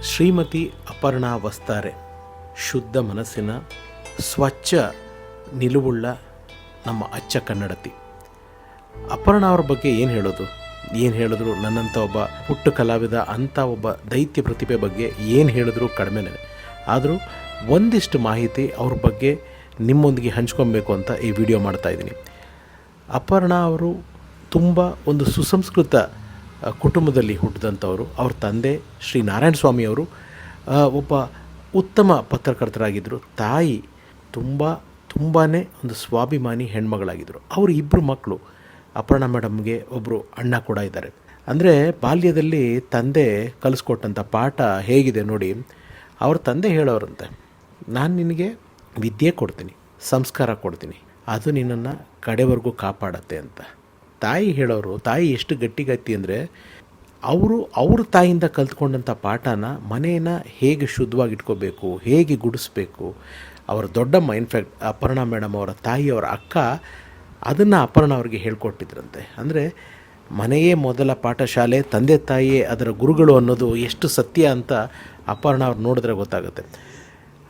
ಶ್ರೀಮತಿ ಅಪರ್ಣಾ ವಸ್ತಾರೆ ಶುದ್ಧ ಮನಸ್ಸಿನ ಸ್ವಚ್ಛ ನಿಲುವುಳ್ಳ ನಮ್ಮ ಅಚ್ಚ ಕನ್ನಡತಿ. ಅಪರ್ಣಾ ಅವ್ರ ಬಗ್ಗೆ ಏನು ಹೇಳಿದ್ರು ನನ್ನಂಥ ಒಬ್ಬ ಪುಟ್ಟ ಕಲಾವಿದ ಅಂಥ ಒಬ್ಬ ದೈತ್ಯ ಪ್ರತಿಭೆ ಬಗ್ಗೆ ಏನು ಹೇಳಿದ್ರು ಕಡಿಮೆನೇ. ಆದರೂ ಒಂದಿಷ್ಟು ಮಾಹಿತಿ ಅವ್ರ ಬಗ್ಗೆ ನಿಮ್ಮೊಂದಿಗೆ ಹಂಚ್ಕೊಬೇಕು ಅಂತ ಈ ವಿಡಿಯೋ ಮಾಡ್ತಾಯಿದ್ದೀನಿ. ಅಪರ್ಣಾ ಅವರು ತುಂಬ ಒಂದು ಸುಸಂಸ್ಕೃತ ಕುಟುಂಬದಲ್ಲಿ ಹುಟ್ಟಿದಂಥವರು. ಅವ್ರ ತಂದೆ ಶ್ರೀ ನಾರಾಯಣ ಸ್ವಾಮಿಯವರು ಒಬ್ಬ ಉತ್ತಮ ಪತ್ರಕರ್ತರಾಗಿದ್ದರು. ತಾಯಿ ತುಂಬಾ ಒಂದು ಸ್ವಾಭಿಮಾನಿ ಹೆಣ್ಮಗಳಾಗಿದ್ದರು. ಅವರು ಇಬ್ಬರು ಮಕ್ಕಳು. ಅಪರ್ಣಾ ಮೇಡಮ್ಗೆ ಒಬ್ಬರು ಅಣ್ಣ ಕೂಡ ಇದ್ದಾರೆ. ಅಂದರೆ ಬಾಲ್ಯದಲ್ಲಿ ತಂದೆ ಕಲಿಸ್ಕೊಟ್ಟಂಥ ಪಾಠ ಹೇಗಿದೆ ನೋಡಿ. ಅವ್ರ ತಂದೆ ಹೇಳೋರಂತೆ, ನಾನು ನಿನಗೆ ವಿದ್ಯೆ ಕೊಡ್ತೀನಿ, ಸಂಸ್ಕಾರ ಕೊಡ್ತೀನಿ, ಅದು ನಿನ್ನನ್ನು ಕಡೆವರೆಗೂ ಕಾಪಾಡತ್ತೆ ಅಂತ. ತಾಯಿ ಹೇಳೋರು, ತಾಯಿ ಎಷ್ಟು ಗಟ್ಟಿಗತ್ತಿ ಅಂದರೆ ಅವ್ರ ತಾಯಿಯಿಂದ ಕಲ್ತ್ಕೊಂಡಂಥ ಪಾಠನ ಮನೆಯನ್ನು ಹೇಗೆ ಶುದ್ಧವಾಗಿ ಇಟ್ಕೋಬೇಕು, ಹೇಗೆ ಗುಡಿಸ್ಬೇಕು. ಅವರ ದೊಡ್ಡಮ್ಮ, ಇನ್ಫ್ಯಾಕ್ಟ್ ಅಪರ್ಣಾ ಮೇಡಮ್ ಅವರ ತಾಯಿಯವರ ಅಕ್ಕ ಅದನ್ನು ಅಪರ್ಣಾ ಅವ್ರಿಗೆ ಹೇಳ್ಕೊಟ್ಟಿದ್ರಂತೆ. ಅಂದರೆ ಮನೆಯೇ ಮೊದಲ ಪಾಠಶಾಲೆ, ತಂದೆ ತಾಯಿಯೇ ಅದರ ಗುರುಗಳು ಅನ್ನೋದು ಎಷ್ಟು ಸತ್ಯ ಅಂತ ಅಪರ್ಣಾ ಅವ್ರು ನೋಡಿದ್ರೆ ಗೊತ್ತಾಗುತ್ತೆ.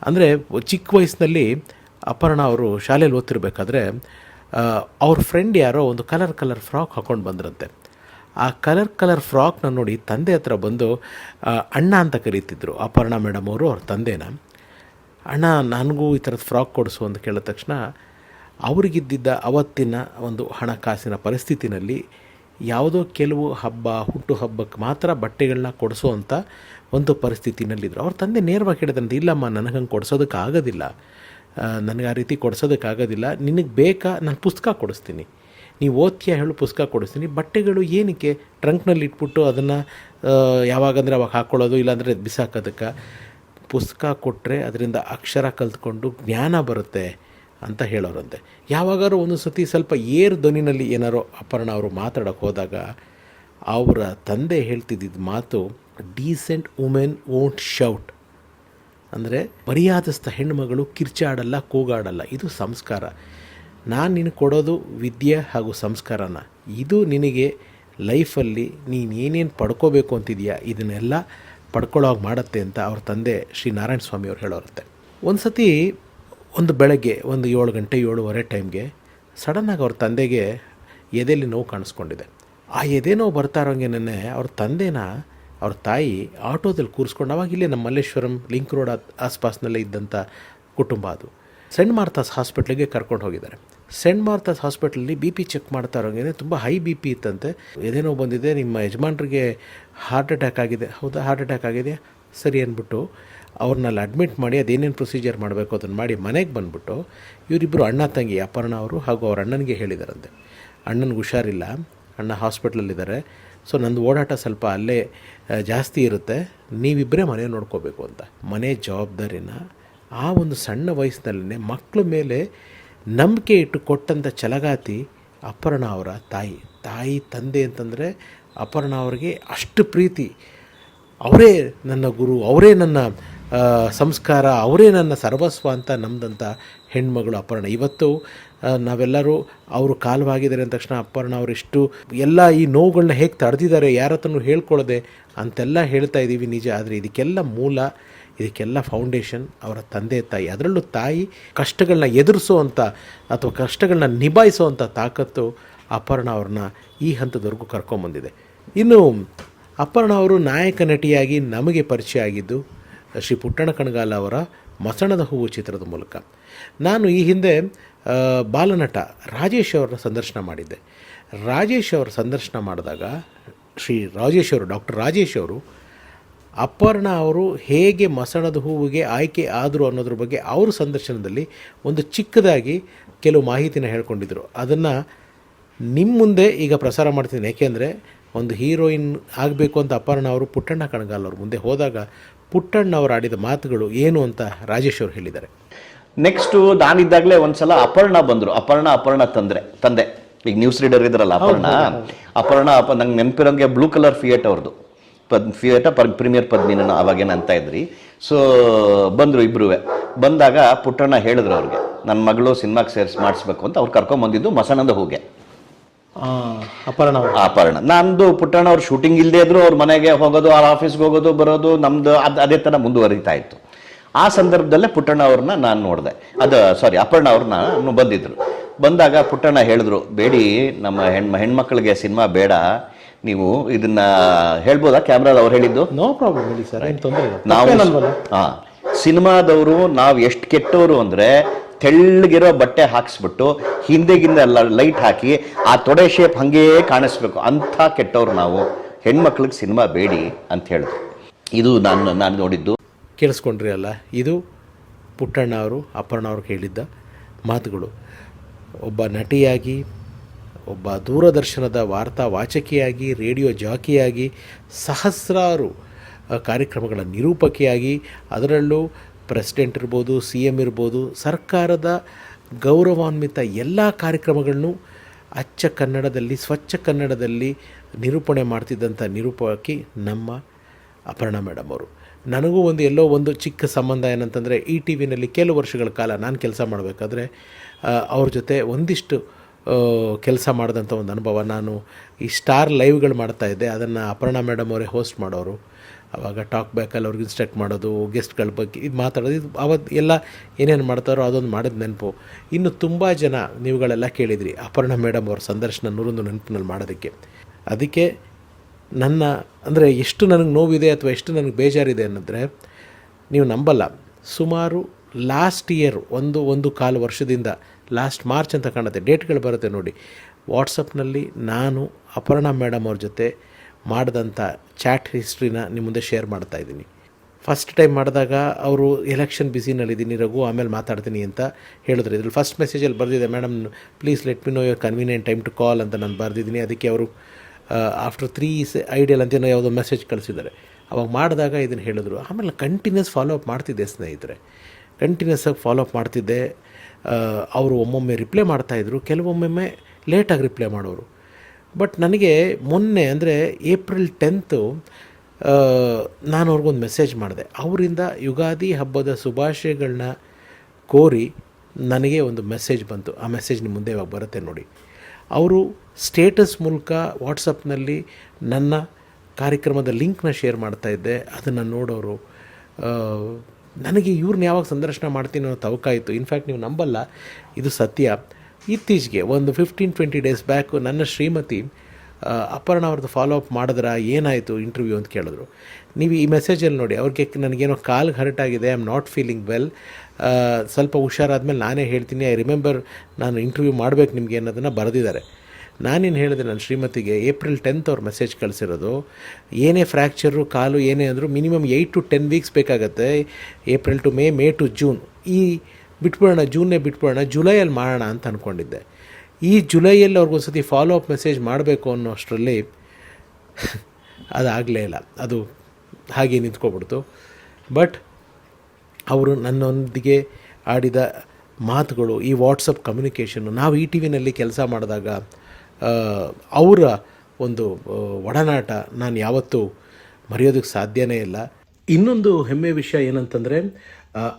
ಅಂದರೆ ಚಿಕ್ಕ ವಯಸ್ಸಿನಲ್ಲಿ ಅಪರ್ಣಾ ಅವರು ಶಾಲೆಯಲ್ಲಿ ಓದ್ತಿರ್ಬೇಕಾದ್ರೆ ಅವ್ರ ಫ್ರೆಂಡ್ ಯಾರೋ ಒಂದು ಕಲರ್ ಫ್ರಾಕ್ ಹಾಕ್ಕೊಂಡು ಬಂದ್ರಂತೆ. ಆ ಕಲರ್ ಫ್ರಾಕ್ನ ನೋಡಿ ತಂದೆ ಹತ್ರ ಬಂದು ಅಣ್ಣ ಅಂತ ಕರೀತಿದ್ರು ಅಪರ್ಣಾ ಮೇಡಮ್ ಅವರು ಅವ್ರ ತಂದೆನ. ಅಣ್ಣ, ನನಗೂ ಈ ಥರದ ಫ್ರಾಕ್ ಕೊಡಿಸು ಅಂತ ಕೇಳಿದ ತಕ್ಷಣ ಅವ್ರಿಗಿದ್ದಿದ್ದ ಅವತ್ತಿನ ಒಂದು ಹಣಕಾಸಿನ ಪರಿಸ್ಥಿತಿನಲ್ಲಿ ಯಾವುದೋ ಕೆಲವು ಹುಟ್ಟು ಹಬ್ಬಕ್ಕೆ ಮಾತ್ರ ಬಟ್ಟೆಗಳನ್ನ ಕೊಡಿಸೋ ಒಂದು ಪರಿಸ್ಥಿತಿನಲ್ಲಿದ್ದರು. ಅವ್ರ ತಂದೆ ನೇರವಾಗಿ ಹೇಳಿದ್ರಂತೆ, ಇಲ್ಲಮ್ಮ, ನನಗೆ ಹಂಗೆ ಕೊಡಿಸೋದಕ್ಕಾಗೋದಿಲ್ಲ, ನನಗೆ ಆ ರೀತಿ ಕೊಡಿಸೋದಕ್ಕಾಗೋದಿಲ್ಲ, ನಿನಗೆ ಬೇಕಾ ನಾನು ಪುಸ್ತಕ ಕೊಡಿಸ್ತೀನಿ, ನೀವು ಓದ್ತೀಯ ಹೇಳು, ಪುಸ್ತಕ ಕೊಡಿಸ್ತೀನಿ, ಬಟ್ಟೆಗಳು ಏನಕ್ಕೆ ಟ್ರಂಕ್ನಲ್ಲಿ ಇಟ್ಬಿಟ್ಟು ಅದನ್ನು ಯಾವಾಗಂದರೆ ಅವಾಗ ಹಾಕ್ಕೊಳ್ಳೋದು, ಇಲ್ಲಾಂದರೆ ಬಿಸಾಕೋದಕ್ಕೆ. ಪುಸ್ತಕ ಕೊಟ್ಟರೆ ಅದರಿಂದ ಅಕ್ಷರ ಕಲ್ತ್ಕೊಂಡು ಜ್ಞಾನ ಬರುತ್ತೆ ಅಂತ ಹೇಳೋರಂತೆ. ಯಾವಾಗಾರು ಒಂದು ಸತಿ ಸ್ವಲ್ಪ ಧ್ವನಿನಲ್ಲಿ ಏನಾರೋ ಅಪರ್ಣಾ ಅವರು ಮಾತಾಡೋಕ್ಕೆ ಹೋದಾಗ ಅವರ ತಂದೆ ಹೇಳ್ತಿದ್ದಿದ್ದು ಮಾತು, ಡೀಸೆಂಟ್ ವುಮೆನ್ ವೋಂಟ್ ಶೌಟ್. ಅಂದರೆ ಮರ್ಯಾದಸ್ಥ ಹೆಣ್ಣುಮಗಳು ಕಿರ್ಚಾಡಲ್ಲ, ಕೂಗಾಡಲ್ಲ. ಇದು ಸಂಸ್ಕಾರ. ನಾನು ನಿನಗೆ ಕೊಡೋದು ವಿದ್ಯೆ ಹಾಗೂ ಸಂಸ್ಕಾರನ. ಇದು ನಿನಗೆ ಲೈಫಲ್ಲಿ ನೀನು ಏನೇನು ಪಡ್ಕೋಬೇಕು ಅಂತಿದೆಯಾ ಇದನ್ನೆಲ್ಲ ಪಡ್ಕೊಳ್ಳೋವಾಗ ಮಾಡುತ್ತೆ ಅಂತ ಅವ್ರ ತಂದೆ ಶ್ರೀ ನಾರಾಯಣ ಸ್ವಾಮಿಯವ್ರು ಹೇಳೋರಂತೆ. ಒಂದು ಸತಿ ಒಂದು ಬೆಳಗ್ಗೆ ಒಂದು 7 ಗಂಟೆ 7:15 ಟೈಮ್ಗೆ ಸಡನ್ನಾಗಿ ಅವ್ರ ತಂದೆಗೆ ಎದೆಯಲ್ಲಿ ನೋವು ಕಾಣಿಸ್ಕೊಂಡಿದೆ. ಆ ಎದೆ ನೋವು ಬರ್ತಾ ಇರೋಂಗೆನೇ ಅವ್ರ ತಾಯಿ ಆಟೋದಲ್ಲಿ ಕೂರಿಸ್ಕೊಂಡು, ಅವಾಗ ಇಲ್ಲೇ ನಮ್ಮ ಮಲ್ಲೇಶ್ವರಂ ಲಿಂಕ್ ರೋಡ್ ಆಸ್ಪಾಸ್ನಲ್ಲೇ ಇದ್ದಂಥ ಕುಟುಂಬ ಅದು. ಸೆಂಟ್ ಮಾರ್ಥಾಸ್ ಹಾಸ್ಪಿಟ್ಲಿಗೆ ಕರ್ಕೊಂಡು ಹೋಗಿದ್ದಾರೆ. ಸೆಂಟ್ ಮಾರ್ಥಾಸ್ ಹಾಸ್ಪಿಟ್ಲಲ್ಲಿ BP ಚೆಕ್ ಮಾಡ್ತಾ ಇರೋಂಗೆ ತುಂಬ ಹೈ BP ಇತ್ತಂತೆ. ಎದೇನೋ ಬಂದಿದೆ, ನಿಮ್ಮ ಯಜಮಾನ್ರಿಗೆ ಹಾರ್ಟ್ ಅಟ್ಯಾಕ್ ಆಗಿದೆ. ಹೌದಾ, ಹಾರ್ಟ್ ಅಟ್ಯಾಕ್ ಆಗಿದೆಯಾ, ಸರಿ ಅಂದ್ಬಿಟ್ಟು ಅವ್ರನ್ನೆಲ್ಲ ಅಡ್ಮಿಟ್ ಮಾಡಿ ಅದೇನೇನು ಪ್ರೊಸೀಜರ್ ಮಾಡಬೇಕು ಅದನ್ನು ಮಾಡಿ ಮನೆಗೆ ಬಂದುಬಿಟ್ಟು ಇವರಿಬ್ಬರು ಅಣ್ಣ ತಂಗಿ ಅಪರ್ಣಾ ಅವರು ಹಾಗೂ ಅವ್ರ ಅಣ್ಣನಿಗೆ ಹೇಳಿದಾರಂತೆ, ಅಣ್ಣನಿಗೆ ಹುಷಾರಿಲ್ಲ, ಅಣ್ಣ ಹಾಸ್ಪಿಟ್ಲಲ್ಲಿದ್ದಾರೆ, ಸೊ ನಂದು ಓಡಾಟ ಸ್ವಲ್ಪ ಅಲ್ಲೇ ಜಾಸ್ತಿ ಇರುತ್ತೆ, ನೀವಿಬ್ಬರೇ ಮನೆ ನೋಡ್ಕೋಬೇಕು ಅಂತ. ಮನೆ ಜವಾಬ್ದಾರಿನ ಆ ಒಂದು ಸಣ್ಣ ವಯಸ್ಸಿನಲ್ಲೇ ಮಕ್ಕಳ ಮೇಲೆ ನಂಬಿಕೆ ಇಟ್ಟು ಕೊಟ್ಟಂಥ ಛಲಗಾತಿ ಅಪರ್ಣಾ ಅವರ ತಾಯಿ ತಂದೆ ಅಂತಂದರೆ ಅಪರ್ಣಾ ಅವ್ರಿಗೆ ಅಷ್ಟು ಪ್ರೀತಿ. ಅವರೇ ನನ್ನ ಗುರು, ಅವರೇ ನನ್ನ ಸಂಸ್ಕಾರ, ಅವರೇ ನನ್ನ ಸರ್ವಸ್ವ ಅಂತ ನಮ್ಮದಂಥ ಹೆಣ್ಮಗಳು ಅಪರ್ಣಾ. ಇವತ್ತು ನಾವೆಲ್ಲರೂ ಅವರು ಕಾಲವಾಗಿದ್ದಾರೆ ಅಂದ ತಕ್ಷಣ ಅಪರ್ಣಾ ಅವರಿಷ್ಟು ಎಲ್ಲ ಈ ನೋವುಗಳನ್ನ ಹೇಗೆ ತಡೆದಿದ್ದಾರೆ ಯಾರ ಹತ್ರನೂ ಹೇಳ್ಕೊಳ್ಳದೆ ಅಂತೆಲ್ಲ ಹೇಳ್ತಾ ಇದ್ದೀವಿ ನಿಜ. ಆದರೆ ಇದಕ್ಕೆಲ್ಲ ಮೂಲ, ಇದಕ್ಕೆಲ್ಲ ಫೌಂಡೇಶನ್ ಅವರ ತಂದೆ ತಾಯಿ. ಅದರಲ್ಲೂ ತಾಯಿ ಕಷ್ಟಗಳನ್ನ ಎದುರಿಸೋವಂಥ ಅಥವಾ ಕಷ್ಟಗಳನ್ನ ನಿಭಾಯಿಸೋವಂಥ ತಾಕತ್ತು ಅಪರ್ಣಾ ಅವ್ರನ್ನ ಈ ಹಂತದವರೆಗೂ ಕರ್ಕೊಂಬಂದಿದೆ. ಇನ್ನು ಅಪರ್ಣಾ ಅವರು ನಾಯಕ ನಟಿಯಾಗಿ ನಮಗೆ ಪರಿಚಯ ಆಗಿದ್ದು ಶ್ರೀ ಪುಟ್ಟಣ್ಣ ಕಣಗಾಲ್ ಅವರ ಮಸಣದ ಹೂವು ಚಿತ್ರದ ಮೂಲಕ. ನಾನು ಈ ಹಿಂದೆ ಬಾಲನಟ ರಾಜೇಶ್ ಅವರ ಸಂದರ್ಶನ ಮಾಡಿದ್ದೆ. ರಾಜೇಶ್ ಅವರ ಸಂದರ್ಶನ ಮಾಡಿದಾಗ ಡಾಕ್ಟರ್ ರಾಜೇಶ್ ಅವರು ಅಪರ್ಣಾ ಅವರು ಹೇಗೆ ಮಸಣದ ಹೂವಿಗೆ ಆಯ್ಕೆ ಆದರು ಅನ್ನೋದ್ರ ಬಗ್ಗೆ ಅವ್ರ ಸಂದರ್ಶನದಲ್ಲಿ ಒಂದು ಚಿಕ್ಕದಾಗಿ ಕೆಲವು ಮಾಹಿತಿನ ಹೇಳ್ಕೊಂಡಿದ್ರು. ಅದನ್ನು ನಿಮ್ಮ ಮುಂದೆ ಈಗ ಪ್ರಸಾರ ಮಾಡ್ತೀನಿ. ಯಾಕೆಂದರೆ ಒಂದು ಹೀರೋಯಿನ್ ಆಗಬೇಕು ಅಂತ ಅಪರ್ಣಾ ಅವರು ಪುಟ್ಟಣ್ಣ ಕಣಗಾಲ್ ಅವ್ರ ಮುಂದೆ ಹೋದಾಗ ಪುಟ್ಟಣ್ಣ ಅವರು ಆಡಿದ ಮಾತುಗಳು ಏನು ಅಂತ ರಾಜೇಶ್ ಅವರು ಹೇಳಿದ್ದಾರೆ. ನೆಕ್ಸ್ಟು ನಾನಿದ್ದಾಗಲೇ ಒಂದ್ಸಲ ಅಪರ್ಣಾ ಬಂದರು. ಅಪರ್ಣಾ ತಂದೆ ಈಗ ನ್ಯೂಸ್ ರೀಡರ್ ಇದ್ರಲ್ಲ ಅಪರ್ಣಾ ನಂಗೆ ನೆನಪಿರೋಂಗೆ ಬ್ಲೂ ಕಲರ್ ಫಿಯೇಟ್ ಅವ್ರದ್ದು ಫಿಯೇಟ ಪ್ರೀಮಿಯರ್ ಪದ್ಮಿನ ಅವಾಗೇನು ಅಂತ ಇದ್ರಿ. ಸೊ ಬಂದರು ಇಬ್ಬರೂ. ಬಂದಾಗ ಪುಟ್ಟಣ್ಣ ಹೇಳಿದ್ರು ಅವ್ರಿಗೆ, ನನ್ನ ಮಗಳು ಸಿನಿಮಾಗೆ ಮಾಡಿಸ್ಬೇಕು ಅಂತ ಅವ್ರು ಕರ್ಕೊಂಬಂದಿದ್ದು ಮಸಣದ ಹೂಗೆ. ಅಪರ್ಣ ಅವರು. ಅಪರ್ಣ ನಂದು ಪುಟ್ಟಣ್ಣ ಅವ್ರ ಶೂಟಿಂಗ್ ಇಲ್ಲದೆ ಇದ್ರು ಅವ್ರ ಮನೆಗೆ ಹೋಗೋದು, ಅವ್ರ ಆಫೀಸ್ಗೆ ಹೋಗೋದು ಬರೋದು ನಮ್ದು ಅದೇ ಥರ ಮುಂದುವರಿತಾ ಇತ್ತು. ಆ ಸಂದರ್ಭದಲ್ಲೇ ಪುಟ್ಟಣ್ಣ ಅವ್ರನ್ನ ನಾನು ನೋಡಿದೆ. ಅಪರ್ಣ ಅವ್ರನ್ನ ಬಂದಿದ್ರು. ಬಂದಾಗ ಪುಟ್ಟಣ್ಣ ಹೇಳಿದ್ರು, ಬೇಡಿ ನಮ್ಮ ಹೆಣ್ಮಕ್ಳಿಗೆ ಸಿನಿಮಾ ಬೇಡ, ನೀವು ಇದನ್ನ ಹೇಳ್ಬೋದಾ ಕ್ಯಾಮ್ರಾದ ಅವ್ರು ಹೇಳಿದ್ದು? ನೋ ಪ್ರಾಬ್ಲಮ್, ಹೇಳಿ ಸರ್, ಏನು ತೊಂದರೆ ಇಲ್ಲ. ನಾವು ಸಿನಿಮಾದವರು ನಾವು ಎಷ್ಟು ಕೆಟ್ಟವರು ಅಂದರೆ ತೆಳ್ಳಗಿರೋ ಬಟ್ಟೆ ಹಾಕ್ಸ್ಬಿಟ್ಟು ಹಿಂದೆಗಿಂದ ಲೈಟ್ ಹಾಕಿ ಆ ತೊಡೆ ಶೇಪ್ ಹಂಗೇ ಕಾಣಿಸ್ಬೇಕು, ಅಂಥ ಕೆಟ್ಟವ್ರು ನಾವು, ಹೆಣ್ಮಕ್ಳಿಗೆ ಸಿನಿಮಾ ಬೇಡಿ ಅಂತ ಹೇಳಿದ್ರು. ಇದು ನಾನು ನೋಡಿದ್ದು. ಕೇಳಿಸ್ಕೊಂಡ್ರಿ ಅಲ್ಲ, ಇದು ಪುಟ್ಟಣ್ಣ ಅವರು ಅಪರ್ಣ ಅವ್ರಿಗೆ ಹೇಳಿದ್ದ ಮಾತುಗಳು. ಒಬ್ಬ ನಟಿಯಾಗಿ, ಒಬ್ಬ ದೂರದರ್ಶನದ ವಾರ್ತಾ ವಾಚಕಿಯಾಗಿ, ರೇಡಿಯೋ ಜಾಕಿಯಾಗಿ, ಸಹಸ್ರಾರು ಕಾರ್ಯಕ್ರಮಗಳ ನಿರೂಪಕಿಯಾಗಿ, ಅದರಲ್ಲೂ ಪ್ರೆಸಿಡೆಂಟ್ ಇರ್ಬೋದು, CM ಇರ್ಬೋದು, ಸರ್ಕಾರದ ಗೌರವಾನ್ವಿತ ಎಲ್ಲ ಕಾರ್ಯಕ್ರಮಗಳನ್ನು ಅಚ್ಚ ಕನ್ನಡದಲ್ಲಿ, ಸ್ವಚ್ಛ ಕನ್ನಡದಲ್ಲಿ ನಿರೂಪಣೆ ಮಾಡ್ತಿದ್ದಂಥ ನಿರೂಪಕಿ ನಮ್ಮ ಅಪರ್ಣ ಮೇಡಮ್ ಅವರು. ನನಗೂ ಎಲ್ಲೋ ಒಂದು ಚಿಕ್ಕ ಸಂಬಂಧ ಏನಂತಂದರೆ, ETVನಲ್ಲಿ ಕೆಲವು ವರ್ಷಗಳ ಕಾಲ ನಾನು ಕೆಲಸ ಮಾಡಬೇಕಾದ್ರೆ ಅವ್ರ ಜೊತೆ ಒಂದಿಷ್ಟು ಕೆಲಸ ಮಾಡಿದಂಥ ಒಂದು ಅನುಭವ. ನಾನು ಈ ಸ್ಟಾರ್ ಲೈವ್ಗಳು ಮಾಡ್ತಾಯಿದ್ದೆ, ಅದನ್ನು ಅಪರ್ಣ ಮೇಡಮ್ ಅವರೇ ಹೋಸ್ಟ್ ಮಾಡೋರು. ಆವಾಗ ಟಾಕ್ ಬ್ಯಾಕಲ್ಲಿ ಅವ್ರಿಗೆ ಇನ್ಸ್ಟ್ರಕ್ಟ್ ಮಾಡೋದು, ಗೆಸ್ಟ್ಗಳ ಬಗ್ಗೆ ಇದು ಮಾತಾಡೋದು, ಇದು ಅವತ್ತು ಎಲ್ಲ ಏನೇನು ಮಾಡ್ತಾರೋ ಅದೊಂದು ಮಾಡಿದ ನೆನಪು. ಇನ್ನು ತುಂಬ ಜನ ನೀವುಗಳೆಲ್ಲ ಕೇಳಿದ್ರಿ ಅಪರ್ಣ ಮೇಡಮ್ ಅವ್ರ ಸಂದರ್ಶನ ನೂರೊಂದು ನೆನಪಿನಲ್ಲಿ ಮಾಡೋದಕ್ಕೆ. ಅದಕ್ಕೆ ನನ್ನ ಅಂದರೆ ಎಷ್ಟು ನನಗೆ ನೋವಿದೆ ಅಥವಾ ಎಷ್ಟು ನನಗೆ ಬೇಜಾರಿದೆ ಅನ್ನೋದ್ರೆ ನೀವು ನಂಬಲ್ಲ. ಸುಮಾರು ಲಾಸ್ಟ್ ಇಯರ್ ಒಂದು ಕಾಲು ವರ್ಷದಿಂದ, ಲಾಸ್ಟ್ ಮಾರ್ಚ್ ಅಂತ ಕಾಣುತ್ತೆ, ಡೇಟ್ಗಳು ಬರುತ್ತೆ ನೋಡಿ, ವಾಟ್ಸಪ್ನಲ್ಲಿ ನಾನು ಅಪರ್ಣ ಮೇಡಮ್ ಅವ್ರ ಜೊತೆ ಮಾಡಿದಂಥ ಚಾಟ್ ಹಿಸ್ಟ್ರಿನ ನಿಮ್ಮ ಮುಂದೆ ಶೇರ್ ಮಾಡ್ತಾಯಿದ್ದೀನಿ. ಫಸ್ಟ್ ಟೈಮ್ ಮಾಡಿದಾಗ ಅವರು ಎಲೆಕ್ಷನ್ ಬ್ಯುಸಿನಲ್ಲಿದ್ದೀನಿ ರಘು, ಆಮೇಲೆ ಮಾತಾಡ್ತೀನಿ ಅಂತ ಹೇಳಿದ್ರು. ಇದ್ರಲ್ಲಿ ಫಸ್ಟ್ ಮೆಸೇಜಲ್ಲಿ ಬರೆದಿದೆ, madam please let me know your convenient time to call ಅಂತ ನಾನು ಬರೆದಿದ್ದೀನಿ. ಅದಕ್ಕೆ ಅವರು ಆಫ್ಟರ್ 3 ಐಡಿಯಲ್ ಅಂತೇನೋ ಯಾವುದೋ ಮೆಸೇಜ್ ಕಳಿಸಿದ್ದಾರೆ. ಅವಾಗ ಮಾಡಿದಾಗ ಇದನ್ನು ಹೇಳಿದ್ರು. ಆಮೇಲೆ ಕಂಟಿನ್ಯೂಸ್ ಫಾಲೋ ಅಪ್ ಮಾಡ್ತಿದ್ದೆ ಸ್ನೇಹಿತರೆ, ಕಂಟಿನ್ಯೂಸ್ ಆಗಿ ಫಾಲೋ ಅಪ್ ಮಾಡ್ತಿದ್ದೆ. ಅವರು ಒಮ್ಮೊಮ್ಮೆ ರಿಪ್ಲೈ ಮಾಡ್ತಾಯಿದ್ರು, ಕೆಲವೊಮ್ಮೆ ಲೇಟಾಗಿ ರಿಪ್ಲೈ ಮಾಡೋರು. ಬಟ್ ನನಗೆ ಮೊನ್ನೆ ಅಂದರೆ ಏಪ್ರಿಲ್ 10 ನಾನು ಅವ್ರಿಗೊಂದು ಮೆಸೇಜ್ ಮಾಡಿದೆ. ಅವರಿಂದ ಯುಗಾದಿ ಹಬ್ಬದ ಶುಭಾಶಯಗಳನ್ನ ಕೋರಿ ನನಗೆ ಒಂದು ಮೆಸೇಜ್ ಬಂತು. ಆ ಮೆಸೇಜ್ ನಿಮ್ಮ ಮುಂದೆ ಇವಾಗ ಬರುತ್ತೆ ನೋಡಿ. ಅವರು ಸ್ಟೇಟಸ್ ಮೂಲಕ ವಾಟ್ಸಪ್ನಲ್ಲಿ ನನ್ನ ಕಾರ್ಯಕ್ರಮದ ಲಿಂಕ್ನ ಶೇರ್ ಮಾಡ್ತಾಯಿದ್ದೆ. ಅದನ್ನು ನೋಡೋರು ನನಗೆ ಇವ್ರನ್ನ ಯಾವಾಗ ಸಂದರ್ಶನ ಮಾಡ್ತೀನಿ ಅನ್ನೋ ತವಕಾಯಿತು. ಇನ್ಫ್ಯಾಕ್ಟ್ ನೀವು ನಂಬಲ್ಲ, ಇದು ಸತ್ಯ. ಇತ್ತೀಚೆಗೆ ಒಂದು 15-20 ಡೇಸ್ ಬ್ಯಾಕು ನನ್ನ ಶ್ರೀಮತಿ ಅಪರ್ಣ ಅವ್ರದ್ದು ಫಾಲೋ ಅಪ್ ಮಾಡಿದ್ರೆ ಏನಾಯಿತು ಇಂಟರ್ವ್ಯೂ ಅಂತ ಕೇಳಿದ್ರು. ನೀವು ಈ ಮೆಸೇಜಲ್ಲಿ ನೋಡಿ, ಅವ್ರಿಗೆ ನನಗೇನೋ ಕಾಲ್ಗೆ ಹರ್ಟ್ ಆಗಿದೆ, I am not feeling well, ಸ್ವಲ್ಪ ಹುಷಾರಾದ್ಮೇಲೆ ನಾನೇ ಹೇಳ್ತೀನಿ, ಐ ರಿಮೆಂಬರ್ ನಾನು ಇಂಟರ್ವ್ಯೂ ಮಾಡಬೇಕು ನಿಮಗೆ ಅನ್ನೋದನ್ನು ಬರೆದಿದ್ದಾರೆ. ನಾನೇನು ಹೇಳಿದೆ ನನ್ನ ಶ್ರೀಮತಿಗೆ, ಏಪ್ರಿಲ್ 10 ಅವ್ರು ಮೆಸೇಜ್ ಕಳಿಸಿರೋದು, ಏನೇ ಫ್ರ್ಯಾಕ್ಚರು ಕಾಲು ಏನೇ ಅಂದರೂ ಮಿನಿಮಮ್ 8 to 10 ವೀಕ್ಸ್ ಬೇಕಾಗತ್ತೆ, April to May to June, ಈ ಬಿಟ್ಬಿಡೋಣ, ಜೂನ್ನೇ ಬಿಟ್ಬಿಡೋಣ, ಜುಲೈಯಲ್ಲಿ ಮಾಡೋಣ ಅಂತ ಅಂದ್ಕೊಂಡಿದ್ದೆ. ಈ ಜುಲೈಯಲ್ಲಿ ಅವ್ರಿಗೊಂದು ಸತಿ ಫಾಲೋ ಅಪ್ ಮೆಸೇಜ್ ಮಾಡಬೇಕು ಅನ್ನೋ ಅಷ್ಟರಲ್ಲಿ ಅದಾಗಲೇ ಇಲ್ಲ, ಅದು ಹಾಗೆ ನಿಂತ್ಕೊಬಿಡ್ತು. ಬಟ್ ಅವರು ನನ್ನೊಂದಿಗೆ ಆಡಿದ ಮಾತುಗಳು, ಈ ವಾಟ್ಸಪ್ ಕಮ್ಯುನಿಕೇಷನ್ನು, ನಾವು ETVನಲ್ಲಿ ಕೆಲಸ ಮಾಡಿದಾಗ ಅವರ ಒಂದು ಒಡನಾಟ ನಾನು ಯಾವತ್ತೂ ಮರೆಯೋದಕ್ಕೆ ಸಾಧ್ಯನೇ ಇಲ್ಲ. ಇನ್ನೊಂದು ಹೆಮ್ಮೆ ವಿಷಯ ಏನಂತಂದರೆ,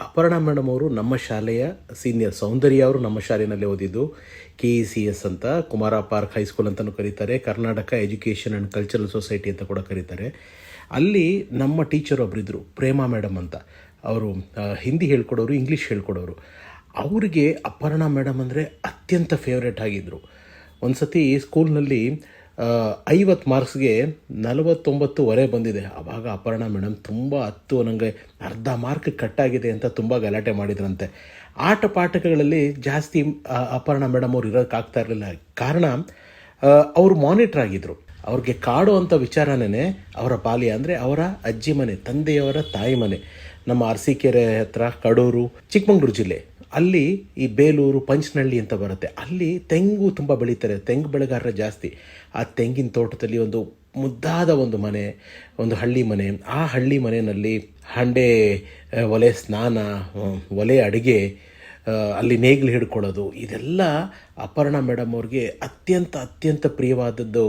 ಅಪರ್ಣ ಮೇಡಮ್ ಅವರು ನಮ್ಮ ಶಾಲೆಯ ಸೀನಿಯರ್, ಸೌಂದರ್ಯ ಅವರು ನಮ್ಮ ಶಾಲೆಯಲ್ಲೇ ಓದಿದ್ದು, KECS ಅಂತ, ಕುಮಾರ ಪಾರ್ಕ್ ಹೈಸ್ಕೂಲ್ ಅಂತಲೂ ಕರೀತಾರೆ, Karnataka education and cultural society ಅಂತ ಕೂಡ ಕರೀತಾರೆ. ಅಲ್ಲಿ ನಮ್ಮ ಟೀಚರ್ ಒಬ್ಬರಿದ್ದರು, ಪ್ರೇಮಾ ಮೇಡಮ್ ಅಂತ. ಅವರು ಹಿಂದಿ ಹೇಳ್ಕೊಡೋರು, ಇಂಗ್ಲೀಷ್ ಹೇಳ್ಕೊಡೋರು. ಅವರಿಗೆ ಅಪರ್ಣ ಮೇಡಮ್ ಅಂದರೆ ಅತ್ಯಂತ ಫೇವ್ರೇಟ್ ಆಗಿದ್ದರು. ಒಂದು ಸತಿ ಸ್ಕೂಲ್ನಲ್ಲಿ 50 ಮಾರ್ಕ್ಸ್ಗೆ 49.25 ಬಂದಿದೆ. ಆವಾಗ ಅಪರ್ಣ ಮೇಡಮ್ ತುಂಬ ನನಗೆ ಅರ್ಧ ಮಾರ್ಕ್ ಕಟ್ಟಾಗಿದೆ ಅಂತ ತುಂಬ ಗಲಾಟೆ ಮಾಡಿದ್ರಂತೆ. ಆಟ ಪಾಠಗಳಲ್ಲಿ ಜಾಸ್ತಿ ಅಪರ್ಣ ಮೇಡಮ್ ಅವ್ರು ಇರೋಕ್ಕಾಗ್ತಾ ಇರಲಿಲ್ಲ. ಕಾರಣ ಅವರು ಮಾನಿಟ್ರ್ ಆಗಿದ್ದರು. ಅವ್ರಿಗೆ ಕಾಡುವಂಥ ವಿಚಾರನೇ ಅವರ ಬಾಲ್ಯ, ಅಂದರೆ ಅವರ ಅಜ್ಜಿ ಮನೆ, ತಂದೆಯವರ ತಾಯಿ ಮನೆ, ನಮ್ಮ ಅರಸೀಕೆರೆ ಹತ್ರ ಕಡೂರು, ಚಿಕ್ಕಮಗಳೂರು ಜಿಲ್ಲೆ. ಅಲ್ಲಿ ಈ ಬೇಲೂರು, ಪಂಚನಹಳ್ಳಿ ಅಂತ ಬರುತ್ತೆ. ಅಲ್ಲಿ ತೆಂಗು ತುಂಬ ಬೆಳೀತಾರೆ, ತೆಂಗು ಬೆಳೆಗಾರರ ಜಾಸ್ತಿ. ಆ ತೆಂಗಿನ ತೋಟದಲ್ಲಿ ಒಂದು ಮುದ್ದಾದ ಒಂದು ಮನೆ, ಒಂದು ಹಳ್ಳಿ ಮನೆ. ಆ ಹಳ್ಳಿ ಮನೆಯಲ್ಲಿ ಹಂಡೆ ಒಲೆ ಸ್ನಾನ, ಒಲೆ ಅಡುಗೆ, ಅಲ್ಲಿ ನೇಗಿಲು ಹಿಡ್ಕೊಳ್ಳೋದು, ಇದೆಲ್ಲ ಅಪರ್ಣ ಮೇಡಮ್ ಅವ್ರಿಗೆ ಅತ್ಯಂತ ಪ್ರಿಯವಾದದ್ದು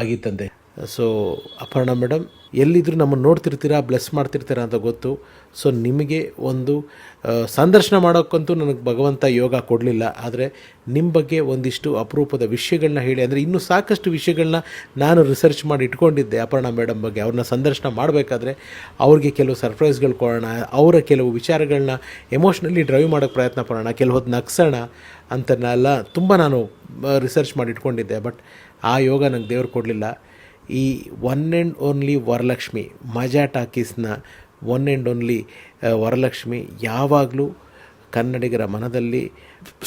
ಆಗಿತ್ತಂತೆ. ಸೊ ಅಪರ್ಣಾ ಮೇಡಮ್ ಎಲ್ಲಿದ್ದರೂ ನಮ್ಮನ್ನು ನೋಡ್ತಿರ್ತೀರಾ, ಬ್ಲೆಸ್ ಮಾಡ್ತಿರ್ತೀರಾ ಅಂತ ಗೊತ್ತು. ಸೊ ನಿಮಗೆ ಒಂದು ಸಂದರ್ಶನ ಮಾಡೋಕ್ಕಂತೂ ನನಗೆ ಭಗವಂತ ಯೋಗ ಕೊಡಲಿಲ್ಲ. ಆದರೆ ನಿಮ್ಮ ಬಗ್ಗೆ ಒಂದಿಷ್ಟು ಅಪರೂಪದ ವಿಷಯಗಳನ್ನ ಹೇಳಿ, ಅಂದರೆ ಇನ್ನೂ ಸಾಕಷ್ಟು ವಿಷಯಗಳನ್ನ ನಾನು ರಿಸರ್ಚ್ ಮಾಡಿ ಇಟ್ಕೊಂಡಿದ್ದೆ ಅಪರ್ಣಾ ಮೇಡಮ್ ಬಗ್ಗೆ. ಅವ್ರನ್ನ ಸಂದರ್ಶನ ಮಾಡಬೇಕಾದ್ರೆ ಅವ್ರಿಗೆ ಕೆಲವು ಸರ್ಪ್ರೈಸ್ಗಳು ಕೊಡೋಣ, ಅವರ ಕೆಲವು ವಿಚಾರಗಳನ್ನ ಎಮೋಷ್ನಲಿ ಡ್ರೈವ್ ಮಾಡೋಕ್ಕೆ ಪ್ರಯತ್ನ ಪಡೋಣ, ಕೆಲವೊಂದು ನಗ್ಸೋಣ ಅಂತನೆಲ್ಲ ತುಂಬ ನಾನು ರಿಸರ್ಚ್ ಮಾಡಿ ಇಟ್ಕೊಂಡಿದ್ದೆ. ಬಟ್ ಆ ಯೋಗ ನಂಗೆ ದೇವ್ರು ಕೊಡಲಿಲ್ಲ. ಈ ಒನ್ ಆ್ಯಂಡ್ ಓನ್ಲಿ ವರಲಕ್ಷ್ಮಿ, ಮಜಾ ಟಾಕೀಸ್ನ ಒನ್ ಆ್ಯಂಡ್ ಓನ್ಲಿ ವರಲಕ್ಷ್ಮಿ ಯಾವಾಗಲೂ ಕನ್ನಡಿಗರ ಮನದಲ್ಲಿ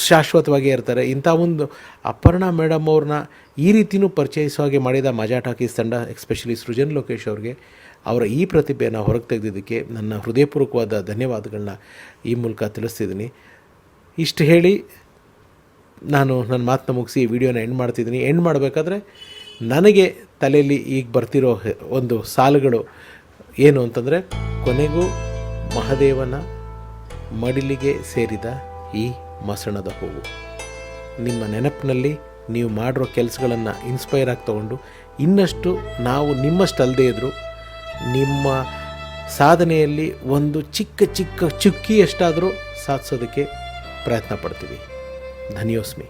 ಶಾಶ್ವತವಾಗಿ ಇರ್ತಾರೆ. ಇಂಥ ಒಂದು ಅಪರ್ಣಾ ಮೇಡಮ್ ಅವ್ರನ್ನ ಈ ರೀತಿಯೂ ಪರಿಚಯಿಸೋ ಹಾಗೆ ಮಾಡಿದ ಮಜಾ ಟಾಕೀಸ್ ತಂಡ, ಎಸ್ಪೆಷಲಿ ಸೃಜನ್ ಲೋಕೇಶ್ ಅವ್ರಿಗೆ, ಅವರ ಈ ಪ್ರತಿಭೆಯನ್ನು ಹೊರಗೆ ತೆಗೆದಿದ್ದಕ್ಕೆ ನನ್ನ ಹೃದಯಪೂರ್ವಕವಾದ ಧನ್ಯವಾದಗಳನ್ನ ಈ ಮೂಲಕ ತಿಳಿಸ್ತಿದ್ದೀನಿ. ಇಷ್ಟು ಹೇಳಿ ನಾನು ನನ್ನ ಮಾತನ್ನ ಮುಗಿಸಿ ಈ ವಿಡಿಯೋನ ಎಂಡ್ ಮಾಡ್ತಿದ್ದೀನಿ. ಎಂಡ್ ಮಾಡಬೇಕಾದ್ರೆ ನನಗೆ ತಲೆಯಲ್ಲಿ ಈಗ ಬರ್ತಿರೋ ಒಂದು ಸಾಲುಗಳು ಏನು ಅಂತಂದರೆ, ಕೊನೆಗೂ ಮಹಾದೇವನ ಮಡಿಲಿಗೆ ಸೇರಿದ ಈ ಮಸಣದ ಹೂವು. ನಿಮ್ಮ ನೆನಪಿನಲ್ಲಿ ನೀವು ಮಾಡಿರೋ ಕೆಲಸಗಳನ್ನು ಇನ್ಸ್ಪೈರ್ ಆಗಿ ತೊಗೊಂಡು ಇನ್ನಷ್ಟು ನಾವು ನಿಮ್ಮಷ್ಟಲ್ಲದೇ ಇದ್ದರೂ ನಿಮ್ಮ ಸಾಧನೆಯಲ್ಲಿ ಒಂದು ಚಿಕ್ಕ ಚಿಕ್ಕ ಚುಕ್ಕಿಯಷ್ಟಾದರೂ ಸಾಧಿಸೋದಕ್ಕೆ ಪ್ರಯತ್ನ ಪಡ್ತೀವಿ. ಧನ್ಯೋಸ್ಮಿ.